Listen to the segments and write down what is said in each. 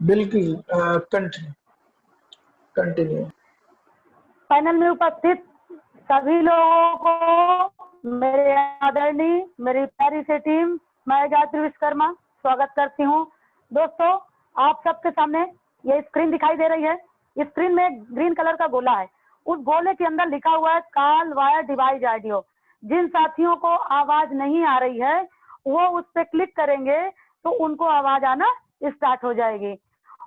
बिल्कुल। Continue continue. Panel में उपस्थित सभी लोगों को मेरे आदरणीय, मेरी प्यारी सी टीम, मैं गायत्री विश्वकर्मा स्वागत करती हूँ। दोस्तों, आप सबके सामने ये स्क्रीन दिखाई दे रही है। इस स्क्रीन में ग्रीन कलर का गोला है। उस गोले के अंदर लिखा हुआ है कॉल वाया डिवाइस ऑडियो। जिन साथियों को आवाज नहीं आ रही है वो उस पर क्लिक करेंगे तो उनको आवाज आना स्टार्ट हो जाएगी।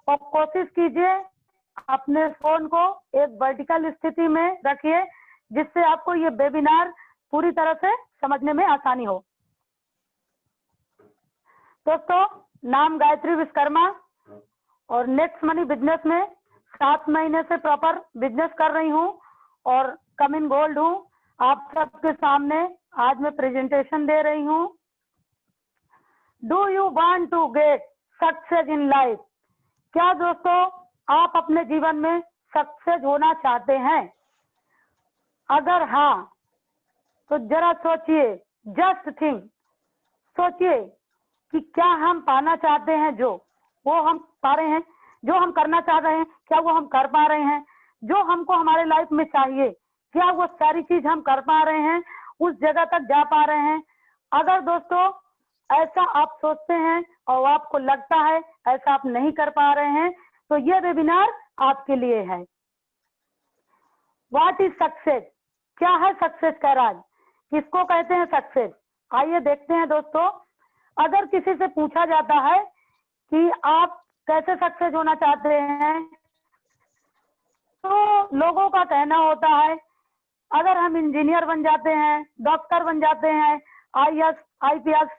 और कोशिश कीजिए अपने फोन को एक वर्टिकल स्थिति में रखिए जिससे आपको ये वेबिनार पूरी तरह से समझने में आसानी हो। दोस्तों, नाम गायत्री विश्वकर्मा और नेक्स्ट मनी बिजनेस में 7 महीने से प्रॉपर बिजनेस कर रही हूँ और कम इन गोल्ड हूँ। आप सबके सामने आज मैं प्रेजेंटेशन दे रही हूँ। Do you want to get success in life? क्या दोस्तों आप अपने जीवन में सक्सेस होना चाहते हैं? अगर हाँ तो जरा सोचिए, जस्ट थिंक, सोचिए कि क्या हम पाना चाहते हैं, जो वो हम पा रहे हैं, जो हम करना चाह रहे हैं क्या वो हम कर पा रहे हैं, जो हमको हमारे लाइफ में चाहिए क्या वो सारी चीज हम कर पा रहे हैं, उस जगह तक जा पा रहे हैं? अगर दोस्तों ऐसा आप सोचते हैं और आपको लगता है ऐसा आप नहीं कर पा रहे हैं तो ये वेबिनार आपके लिए है। What is success? क्या है सक्सेस का राज? किसको कहते हैं सक्सेस? आइए देखते हैं दोस्तों। अगर किसी से पूछा जाता है कि आप कैसे सक्सेस होना चाहते हैं तो लोगों का कहना होता है अगर हम इंजीनियर बन जाते हैं, डॉक्टर बन जाते हैं, IAS, IPS,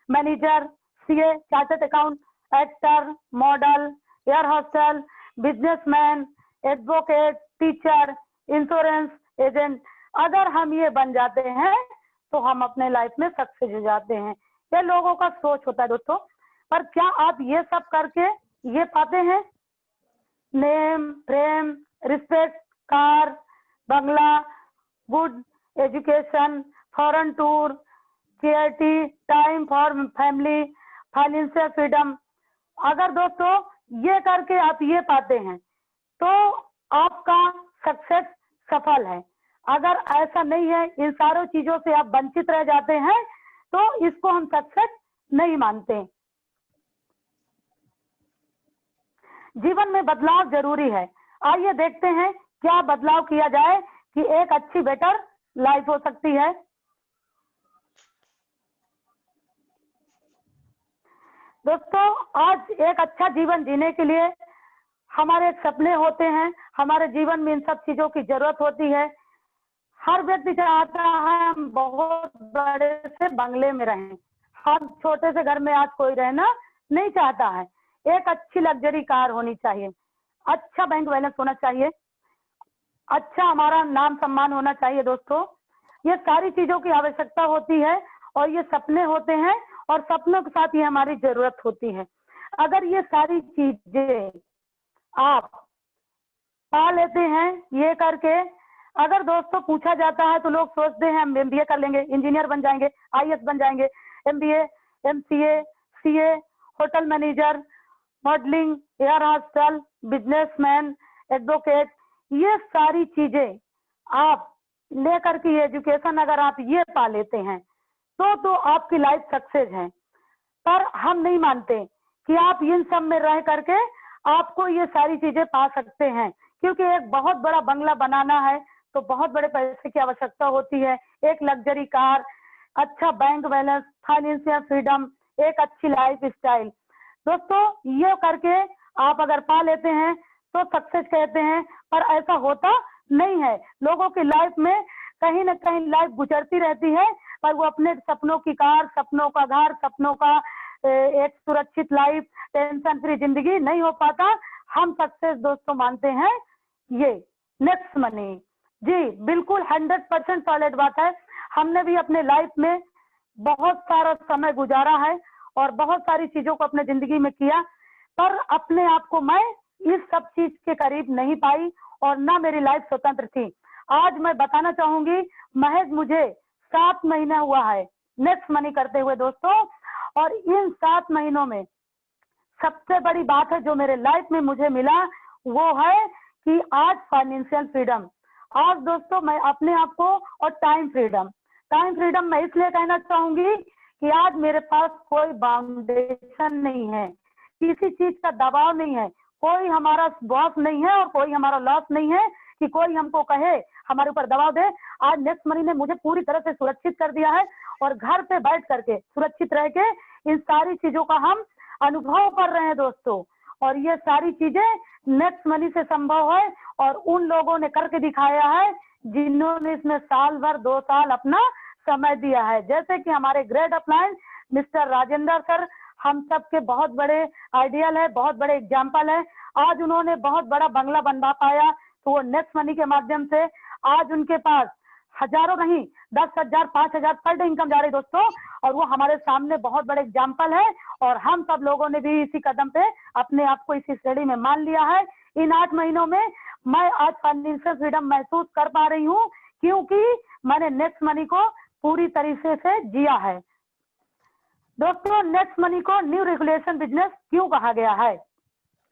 manager, CA, chartered account, actor, model, air hostel, businessman, advocate, teacher, insurance agent, अगर हम ये बन जाते हैं तो हम अपने लाइफ में सक्सेस हो जाते हैं। ये लोगों का सोच होता है दोस्तों। पर क्या आप ये सब करके ये पाते हैं? Name, Prem, respect, car, Bangla, good education, foreign tour, charity, time for family, financial freedom, अगर दोस्तों ये करके आप ये पाते हैं तो आपका सक्सेस सफल है। अगर ऐसा नहीं है, इन सारों चीजों से आप वंचित रह जाते हैं तो इसको हम सक्सेस नहीं मानते। जीवन में बदलाव जरूरी है। आइए देखते हैं क्या बदलाव किया जाए कि एक अच्छी बेटर लाइफ हो सकती है। दोस्तों, आज एक अच्छा जीवन जीने के लिए हमारे सपने होते हैं, हमारे जीवन में इन सब चीजों की जरूरत होती है। हर व्यक्ति चाहता है हम बहुत बड़े से बंगले में रहें, हम छोटे से घर में आज कोई रहना नहीं चाहता है। एक अच्छी लग्जरी कार होनी चाहिए, अच्छा बैंक बैलेंस होना चाहिए, अच्छा हमारा नाम सम्मान होना चाहिए। दोस्तों, ये सारी चीजों की आवश्यकता होती है और ये सपने होते हैं और सपनों के साथ ये हमारी जरूरत होती है। अगर ये सारी चीजें आप पा लेते हैं ये करके, अगर दोस्तों पूछा जाता है तो लोग सोचते हैं हम एमबीए कर लेंगे, इंजीनियर बन जाएंगे, आईएएस बन जाएंगे, MBA, MCA, CA, hotel manager, modelling, air hostel, businessman, advocate, ये सारी चीजें आप लेकर के एजुकेशन अगर आप ये पा लेते हैं तो आपकी लाइफ सक्सेस है। पर हम नहीं मानते कि आप इन सब में रह करके आपको ये सारी चीजें पा सकते हैं, क्योंकि एक बहुत बड़ा बंगला बनाना है तो बहुत बड़े पैसे की आवश्यकता होती है। एक लग्जरी कार, अच्छा बैंक बैलेंस, फाइनेंशियल फ्रीडम, एक अच्छी लाइफ स्टाइल। दोस्तों, ये करके आप अगर पा लेते हैं तो सक्सेस कहते हैं, पर ऐसा होता नहीं है। लोगों की लाइफ में कहीं ना कहीं लाइफ गुजरती रहती है पर वो अपने सपनों की कार, सपनों का घर, सपनों का एक सुरक्षित लाइफ, टेंशन फ्री जिंदगी नहीं हो पाता। हम सक्सेस दोस्तों मानते हैं ये नेक्स्ट मनी। जी बिल्कुल 100% सॉलिड बात है। हमने भी अपने लाइफ में बहुत सारा समय गुजारा है और बहुत सारी चीजों को अपने जिंदगी में किया, पर अपने आप को मैं इस सब चीज के करीब नहीं पाई और ना मेरी लाइफ स्वतंत्र थी। आज मैं बताना चाहूंगी, महज मुझे 7 महीना हुआ है नेक्स्ट मनी करते हुए दोस्तों, और इन 7 महीनों में सबसे बड़ी बात है जो मेरे लाइफ में मुझे मिला वो है कि आज फाइनेंशियल फ्रीडम। आज दोस्तों मैं अपने आप को, और टाइम फ्रीडम मैं इसलिए कहना चाहूंगी कि आज मेरे पास कोई बाउंडेशन नहीं है, किसी चीज का दबाव नहीं है, कोई हमारा बॉस नहीं है और कोई हमारा लॉस नहीं है कि कोई हमको कहे, हमारे ऊपर दबाव दे। आज नेक्स्ट मनी ने मुझे पूरी तरह से सुरक्षित कर दिया है और घर पे बैठ करके सुरक्षित रह के इन सारी चीजों का हम अनुभव कर रहे हैं दोस्तों। और ये सारी चीजें नेक्स्ट मनी से संभव है और उन लोगों ने करके दिखाया है जिन्होंने इसमें साल भर 2 साल अपना समय दिया है। जैसे कि हमारे great upline mister Rajendra sir हम सब के बहुत बड़े आइडियल है, बहुत बड़े एग्जाम्पल है। आज उन्होंने बहुत बड़ा बंगला बनवा पाया तो वो नेक्स्ट मनी के माध्यम से आज उनके पास हजारों नहीं 10,000 5,000 पर डे इनकम जा रही दोस्तों। और वो हमारे सामने बहुत बड़े एग्जाम्पल है और हम सब लोगों ने भी इसी कदम पे अपने आप को इसी श्रेणी में मान लिया है। इन 8 महीनों में मैं आज फाइनेंशियल फ्रीडम महसूस कर पा रही हूँ क्योंकि मैंने नेक्स्ट मनी को पूरी तरीके से जिया है। दोस्तों नेक्स्ट मनी को न्यू रेगुलेशन बिजनेस क्यों कहा गया है,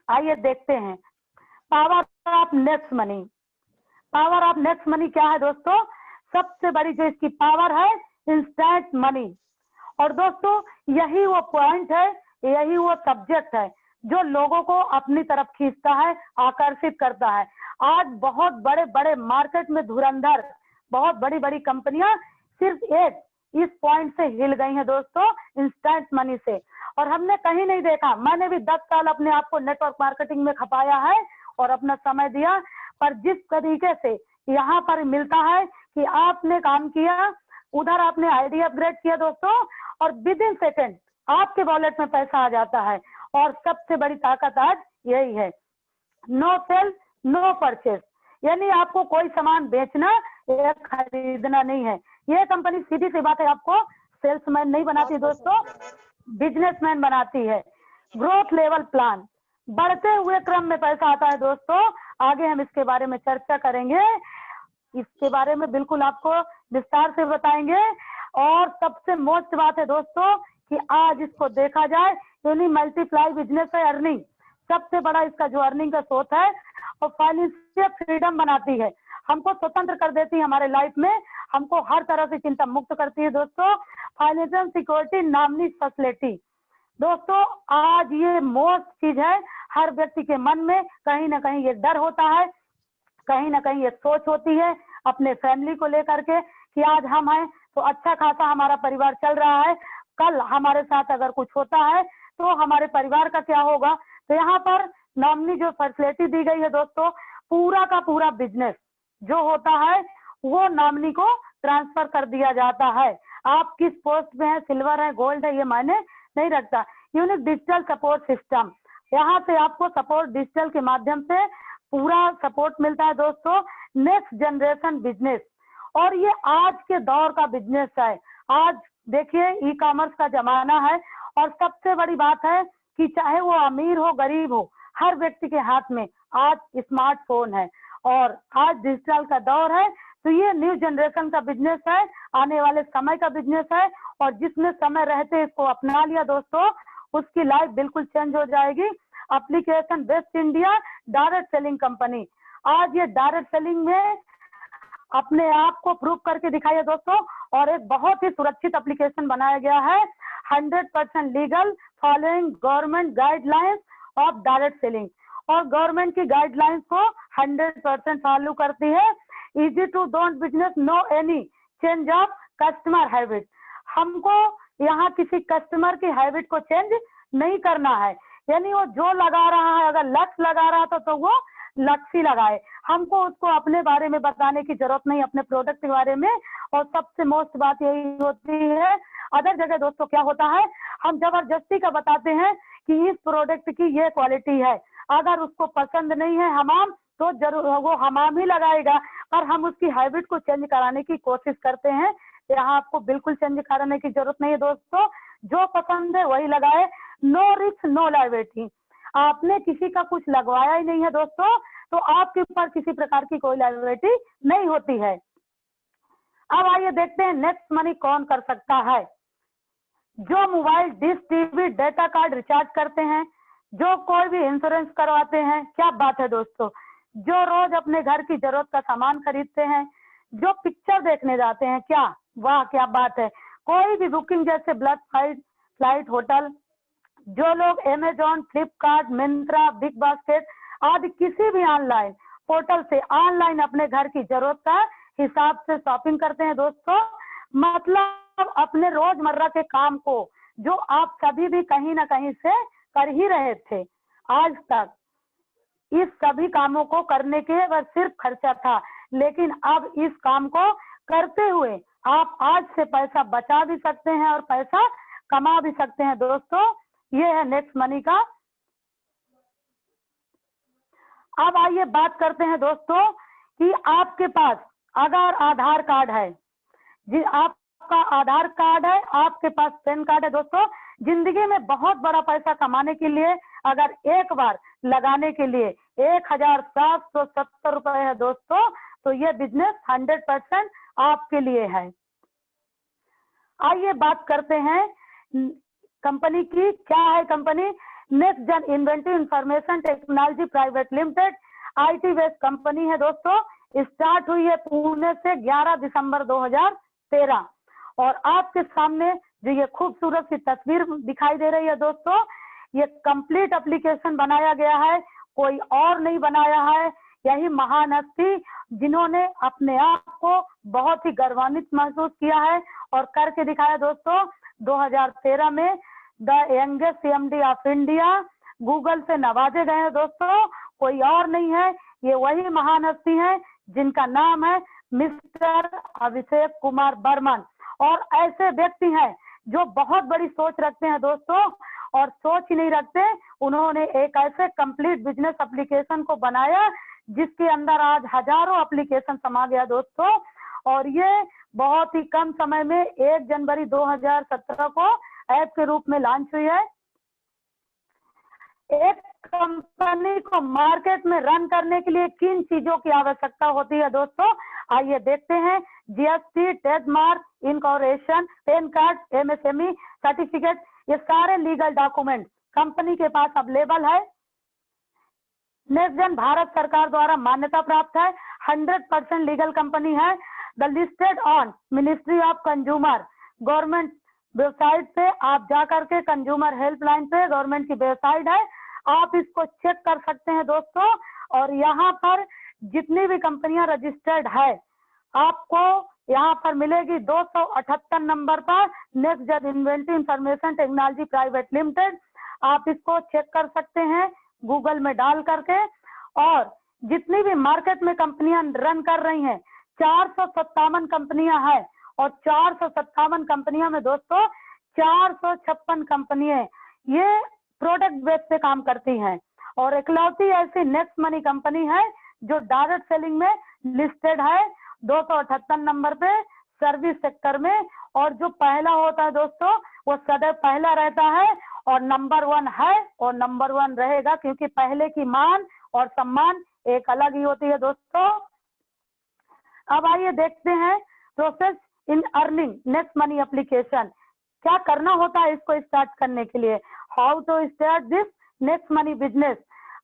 आइए देखते हैं। Power of next money. Power of next money क्या है दोस्तों? सबसे बड़ी जो इसकी पावर है इंस्टेंट मनी। और दोस्तों यही वो पॉइंट है, यही वो सब्जेक्ट है जो लोगों को अपनी तरफ खींचता है, आकर्षित करता है। आज बहुत बड़े बड़े मार्केट में धुरंधर बहुत बड़ी बड़ी कंपनियां सिर्फ एक इस पॉइंट से हिल गई हैं दोस्तों, इंस्टेंट मनी से। और हमने कहीं नहीं देखा, मैंने भी 10 साल अपने आप को नेटवर्क मार्केटिंग में खपाया है और अपना समय दिया, पर जिस तरीके से यहाँ पर मिलता है कि आपने काम किया, उधर आपने आईडी अपग्रेड किया दोस्तों और विद इन सेकेंड आपके वॉलेट में पैसा आ जाता है। और सबसे बड़ी ताकत आज यही है, नो सेल नो परचेस, यानी आपको कोई सामान बेचना या खरीदना नहीं है। ये कंपनी सीधी सी बात है आपको सेल्समैन नहीं बनाती दोस्तों, बिजनेसमैन बनाती है। ग्रोथ लेवल प्लान, बढ़ते हुए क्रम में पैसा आता है दोस्तों। आगे हम इसके बारे में चर्चा करेंगे, इसके बारे में बिल्कुल आपको विस्तार से बताएंगे। और सबसे मोस्ट बात है दोस्तों कि आज इसको देखा जाए यानी मल्टीप्लाई बिजनेस है अर्निंग, सबसे बड़ा इसका जो अर्निंग का सोर्स है। और फाइनेंशियल फ्रीडम बनाती है, हमको स्वतंत्र कर देती है हमारे लाइफ में, हमको हर तरह से चिंता मुक्त करती है दोस्तों। फाइनेंशियल सिक्योरिटी नामनी फैसिलिटी दोस्तों, आज ये मोस्ट चीज है। हर व्यक्ति के मन में कहीं ना कहीं ये डर होता है, कहीं ना कहीं ये सोच होती है अपने फैमिली को लेकर के कि आज हम हैं तो अच्छा खासा हमारा परिवार चल रहा है, कल हमारे साथ अगर कुछ होता है तो हमारे परिवार का क्या होगा। तो यहाँ पर नॉमिनी जो फैसिलिटी दी गई है दोस्तों, पूरा का पूरा बिजनेस जो होता है वो नॉमिनी को ट्रांसफर कर दिया जाता है। आप किस पोस्ट में है, सिल्वर है, गोल्ड है, ये मायने नहीं रखता। यूनिक डिजिटल सपोर्ट सिस्टम, यहाँ से आपको सपोर्ट डिजिटल के माध्यम से पूरा सपोर्ट मिलता है दोस्तों। नेक्स्ट जनरेशन बिजनेस, और ये आज के दौर का बिजनेस है। आज देखिए ई कॉमर्स का जमाना है और सबसे बड़ी बात है कि चाहे वो अमीर हो गरीब हो, हर व्यक्ति के हाथ में आज स्मार्टफोन है और आज डिजिटल का दौर है। तो ये न्यू जनरेशन का बिजनेस है, आने वाले समय का बिजनेस है। और जिसने समय रहते इसको अपना लिया दोस्तों, उसकी लाइफ बिल्कुल चेंज हो जाएगी। Application best India direct selling company, आज ये डायरेक्ट सेलिंग में अपने आप को प्रूव करके दिखाइए दोस्तों। और एक बहुत ही सुरक्षित एप्लीकेशन बनाया गया है, 100% legal, following government guidelines of direct selling. और गवर्नमेंट की गाइडलाइंस को 100% फॉलो करती है। Easy to don't business, no any change of customer habit, हमको यहाँ किसी कस्टमर की हैबिट को चेंज नहीं करना है। यानी वो जो लगा रहा है, अगर लक्ष्य लगा रहा था तो वो लक्ष्य ही लगाए, हमको उसको अपने बारे में बताने की जरूरत नहीं, अपने प्रोडक्ट के बारे में। और सबसे मोस्ट बात यही होती है, अदर जगह दोस्तों क्या होता है, हम जबरदस्ती का बताते हैं कि इस प्रोडक्ट की ये क्वालिटी है, अगर उसको पसंद नहीं है हमाम तो जरूर वो हमाम ही लगाएगा, पर हम उसकी हैबिट को चेंज कराने की कोशिश करते हैं। यहाँ आपको बिल्कुल चेंज कराने की जरूरत नहीं है दोस्तों, जो पसंद है वही लगाए। नो रिस्क नो लायबिलिटी, आपने किसी का कुछ लगवाया ही नहीं है दोस्तों, तो आपके ऊपर किसी प्रकार की कोई लायबिलिटी नहीं होती है। अब आइए देखते हैं नेक्स्ट मनी कौन कर सकता है। जो mobile dish TV data card recharge करते हैं, जो कोई भी इंश्योरेंस करवाते हैं, क्या बात है दोस्तों, जो रोज अपने घर की जरूरत का सामान खरीदते हैं, जो पिक्चर देखने जाते हैं, क्या वाह क्या बात है, कोई भी बुकिंग जैसे ब्लड फ्लाइट होटल, जो लोग Amazon, Flipkart, Myntra, big basket आदि किसी भी ऑनलाइन पोर्टल से ऑनलाइन अपने घर की जरूरत का हिसाब से शॉपिंग करते हैं दोस्तों, मतलब अपने रोजमर्रा के काम को जो आप कभी भी कहीं ना कहीं से कर ही रहे थे आज तक, इस सभी कामों को करने के वह सिर्फ खर्चा था, लेकिन अब इस काम को करते हुए आप आज से पैसा बचा भी सकते हैं और पैसा कमा भी सकते हैं दोस्तों। ये है नेक्स्ट मनी का। अब आइए बात करते हैं दोस्तों कि आपके पास अगर आधार कार्ड है, जी आपका आधार कार्ड है, आपके पास पैन कार्ड है दोस्तों, जिंदगी में बहुत बड़ा पैसा कमाने के लिए अगर एक बार लगाने के लिए 1770 रुपए है दोस्तों, तो ये बिजनेस 100% आपके लिए है। आइए बात करते हैं कंपनी की। क्या है कंपनी? नेक्स्ट जन inventive information technology private limited, IT based company है दोस्तों। स्टार्ट हुई है पुणे से 11 दिसंबर 2013 और आपके सामने जो ये खूबसूरत सी तस्वीर दिखाई दे रही है दोस्तों, ये कंप्लीट एप्लीकेशन बनाया गया है, कोई और नहीं बनाया है। यही महान हस्ती जिन्होंने अपने आप को बहुत ही गर्वान्वित महसूस किया है और करके दिखाया दोस्तों। 2013 में the youngest CMD of India Google से नवाजे गए हैं दोस्तों, कोई और नहीं है, ये वही महान हस्ती है जिनका नाम है मिस्टर अभिषेक कुमार बर्मन। और ऐसे व्यक्ति हैं जो बहुत बड़ी सोच रखते हैं दोस्तों, और सोच ही नहीं रखते, उन्होंने एक ऐसे कंप्लीट बिजनेस एप्लीकेशन को बनाया जिसके अंदर आज हजारों एप्लीकेशन समा गया दोस्तों। और ये बहुत ही कम समय में 1 जनवरी 2017 को ऐप के रूप में लॉन्च हुई है। एक कंपनी को मार्केट में रन करने के लिए किन चीजों की आवश्यकता होती है दोस्तों, आइए देखते हैं। GST, trademark, incorporation, pan card, MSME certificate, ये सारे लीगल डॉक्यूमेंट कंपनी के पास अवेलेबल है। नेक्स्ट जन भारत सरकार द्वारा मान्यता प्राप्त है, 100% लीगल कंपनी है। The listed on ministry of consumer, government website पे आप जाकर के कंज्यूमर हेल्पलाइन पे गवर्नमेंट की वेबसाइट है, आप इसको चेक कर सकते हैं दोस्तों। और यहाँ पर जितनी भी कंपनियां रजिस्टर्ड है आपको यहाँ पर मिलेगी 278 नंबर पर नेक्स्ट जन inventive information technology private limited. आप इसको चेक कर सकते हैं गूगल में डाल करके। और जितनी भी मार्केट में कंपनियां रन कर रही हैं, 457 कंपनियां हैं और 457 कंपनियों में दोस्तों 456 कंपनियां ये प्रोडक्ट बेस पे काम करती हैं और इकलौती ऐसी नेक्स्ट मनी कंपनी है जो डायरेक्ट सेलिंग में लिस्टेड है 278 नंबर पे सर्विस सेक्टर में। और जो पहला होता है दोस्तों वो सदैव पहला रहता है और नंबर 1 है और नंबर 1 रहेगा, क्योंकि पहले की मान और सम्मान एक अलग ही होती है दोस्तों। अब आइए देखते हैं process in earning next money application. क्या करना होता है इसको स्टार्ट करने के लिए, how to start this next money business.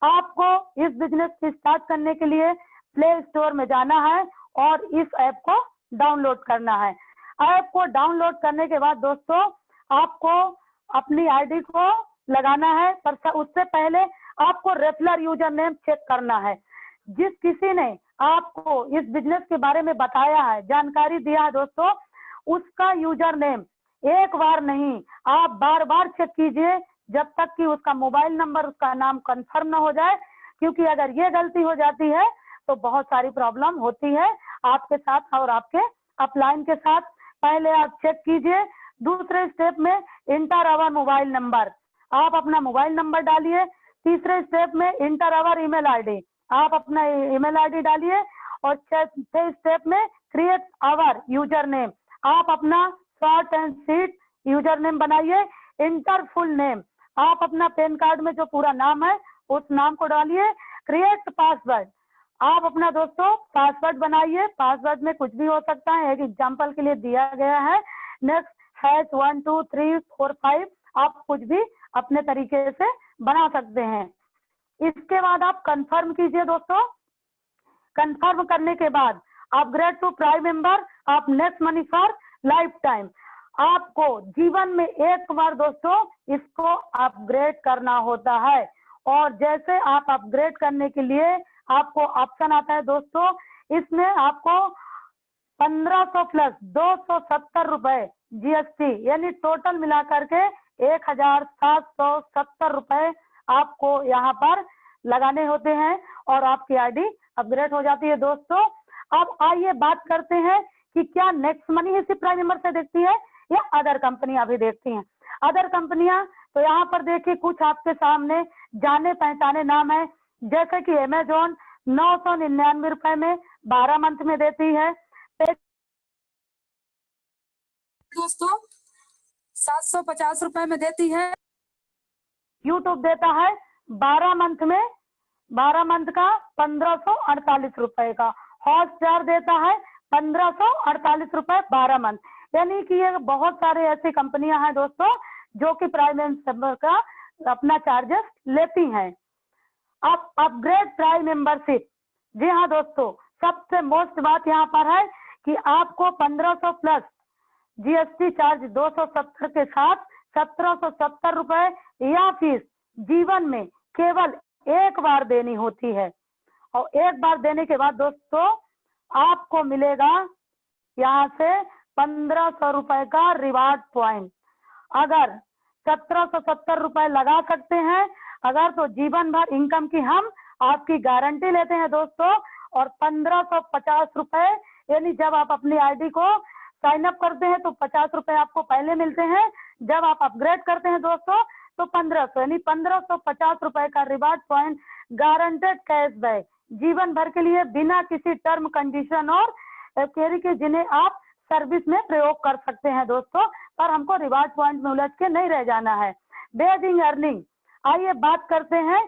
आपको इस बिजनेस को स्टार्ट करने के लिए प्ले स्टोर में जाना है और इस ऐप को डाउनलोड करना है। ऐप को डाउनलोड करने के बाद दोस्तों आपको अपनी आईडी को लगाना है, पर उससे पहले आपको रेफरल यूजर नेम चेक करना है। जिस किसी ने आपको इस बिजनेस के बारे में बताया है, जानकारी दिया है दोस्तों, उसका यूजर नेम एक बार नहीं आप बार बार चेक कीजिए जब तक कि उसका मोबाइल नंबर, उसका नाम कंफर्म ना हो जाए, क्योंकि अगर ये गलती हो जाती है तो बहुत सारी प्रॉब्लम होती है आपके साथ और आपके अपलाइन के साथ। पहले आप चेक कीजिए। दूसरे स्टेप में इंटर आवर मोबाइल नंबर, आप अपना मोबाइल नंबर डालिए। तीसरे स्टेप में इंटर आवर ईमेल आईडी, आप अपना ईमेल आईडी डालिए। और चौथे स्टेप में क्रिएट आवर यूजर नेम, आप अपना short and sweet user name बनाइए। इंटर फुल नेम, आप अपना पैन कार्ड में जो पूरा नाम है उस नाम को डालिए। क्रिएट पासवर्ड, आप अपना दोस्तों पासवर्ड बनाइए। पासवर्ड में कुछ भी हो सकता है, एक एग्जांपल के लिए दिया गया है। नेक्स्ट #1 2 3 4 5, आप कुछ भी अपने तरीके से बना सकते हैं। इसके बाद आप कंफर्म कीजिए दोस्तों। कंफर्म करने के बाद अपग्रेड टू प्राइम मेंबर, आप next money for life time. आपको जीवन में एक बार दोस्तों इसको अपग्रेड करना होता है, और जैसे आप अपग्रेड करने के लिए आपको ऑप्शन आता है दोस्तों, इसमें आपको 1500 प्लस 270 रुपए जीएसटी, यानी टोटल मिला करके 1770 रुपए आपको यहाँ पर लगाने होते हैं और आपकी आईडी अपग्रेड हो जाती है दोस्तों। अब आइए बात करते हैं कि क्या नेक्स्ट मनी इसी प्राइम मेंबर से देखती है या अदर कंपनियां भी देखती हैं। अदर कंपनियां तो यहाँ पर देखिए कुछ आपके सामने जाने पहचाने नाम है, जैसे कि अमेजोन 999 रुपए में 12 मंथ में देती है दोस्तों, 750 रुपए में देती है। यूट्यूब देता है 12 मंथ में, 12 मंथ का 1548 रुपए का। हॉटस्टार देता है 1548 रुपए 12 मंथ। यानी कि ये बहुत सारे ऐसी कंपनियां हैं दोस्तों जो कि प्राइम मेंबर का अपना चार्जेस लेती हैं। अब अपग्रेड प्राइम मेंबरशिप, जी हाँ दोस्तों, सबसे मोस्ट बात यहाँ पर है कि आपको 1500 प्लस जीएसटी चार्ज 270 के साथ 1770 रुपए या फीस जीवन में केवल एक बार देनी होती है। और एक बार देने के बाद दोस्तों आपको मिलेगा यहाँ से 1500 रुपए का रिवार्ड पॉइंट। अगर 1770 रुपए लगा सकते हैं अगर, तो जीवन भर इनकम की हम आपकी गारंटी लेते हैं दोस्तों। और 1550 रुपए, यानी जब आप अपनी आईडी को साइन अप करते हैं तो 50 रुपए आपको पहले मिलते हैं, जब आप अपग्रेड करते हैं दोस्तों तो 1500, यानी 1550 रुपए का रिवार्ड पॉइंट गारंटेड कैशबैक जीवन भर के लिए बिना किसी टर्म कंडीशन और क्वेरी के, जिन्हें आप सर्विस में प्रयोग कर सकते हैं दोस्तों। पर हमको रिवार्ड पॉइंट में उलझ के नहीं रह जाना है। बेजिंग अर्निंग, आइए बात करते हैं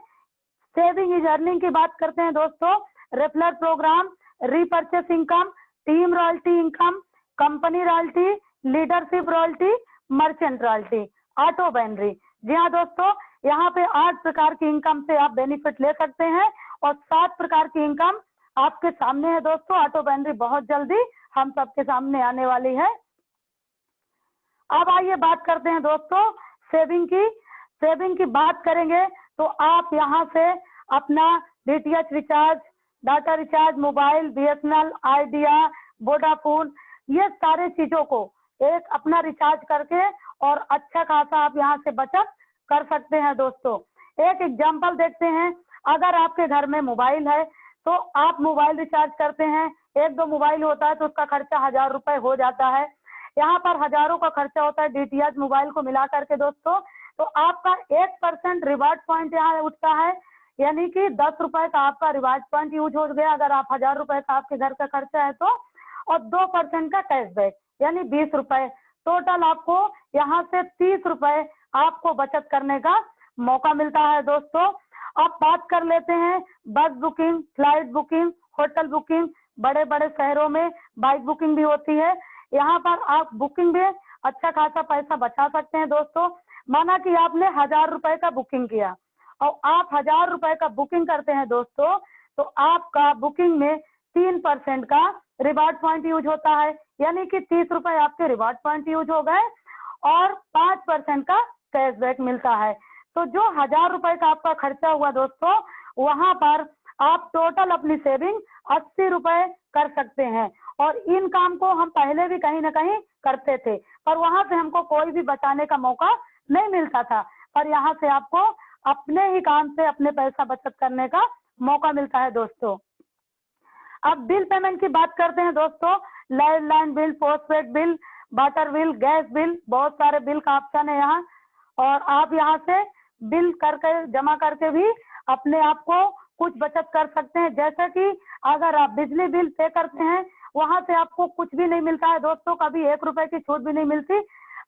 सेविंग इज अर्निंग की बात करते हैं दोस्तों। Referral programme, repurchase income, team royalty income, company royalty, leadership royalty, merchant royalty, auto binary. जी हाँ दोस्तों, यहाँ पे 8 प्रकार की इनकम से आप बेनिफिट ले सकते हैं और 7 प्रकार की इनकम आपके सामने है दोस्तों। ऑटो बाइनरी बहुत जल्दी हम सबके सामने आने वाली है। अब आइए बात करते हैं दोस्तों सेविंग की। सेविंग की बात करेंगे तो आप यहाँ से अपना DTH recharge, data recharge, mobile, BSNL, idea, Vodafone, ये सारे चीजों को एक अपना रिचार्ज करके और अच्छा खासा आप यहाँ से बचत कर सकते हैं दोस्तों। एक एग्जांपल देखते हैं। अगर आपके घर में मोबाइल है तो आप मोबाइल रिचार्ज करते हैं, 1-2 मोबाइल होता है तो उसका खर्चा 1000 रुपए हो जाता है। यहाँ पर हजारों का खर्चा होता है डीटीएच मोबाइल को मिला करके दोस्तों। तो आपका 1% रिवार्ड पॉइंट यहाँ उठता है, यानी कि 10 रुपए का आपका रिवार्ड पॉइंट यूज हो गया अगर आप 1000 रुपए का आपके घर का खर्चा है तो। और 2% का कैशबैक यानी 20 रुपए। टोटल आपको यहाँ से 30 रुपए आपको बचत करने का मौका मिलता है दोस्तों। अब बात कर लेते हैं बस booking, flight booking, hotel booking, बड़े बड़े शहरों में बाइक बुकिंग भी होती है। यहाँ पर आप बुकिंग भी अच्छा खासा पैसा बचा सकते हैं दोस्तों। माना कि आपने 1000 रुपए का बुकिंग किया और आप 1000 रुपए का बुकिंग करते हैं दोस्तों, तो आपका बुकिंग में 3% का रिवार्ड पॉइंट यूज होता है, यानी कि 30 रुपए आपके रिवार्ड पॉइंट यूज हो गए और 5% का कैशबैक मिलता है। तो जो 1000 रुपए का आपका खर्चा हुआ दोस्तों, वहां पर आप टोटल अपनी सेविंग 80 रुपए कर सकते हैं। और इन काम को हम पहले भी कहीं ना कहीं करते थे, पर वहां से हमको कोई भी बचाने का मौका नहीं मिलता था, पर यहाँ से आपको अपने ही काम से अपने पैसा बचत करने का मौका मिलता है दोस्तों। अब बिल पेमेंट की बात करते हैं दोस्तों। Landline bill, postpaid bill, water bill, gas bill, बहुत सारे बिल का ऑप्शन है यहाँ। और आप यहाँ से बिल करके जमा करके भी अपने आप को कुछ बचत कर सकते हैं। जैसे कि अगर आप बिजली बिल पे करते हैं वहां से आपको कुछ भी नहीं मिलता है दोस्तों, कभी 1 रुपए की छूट भी नहीं मिलती,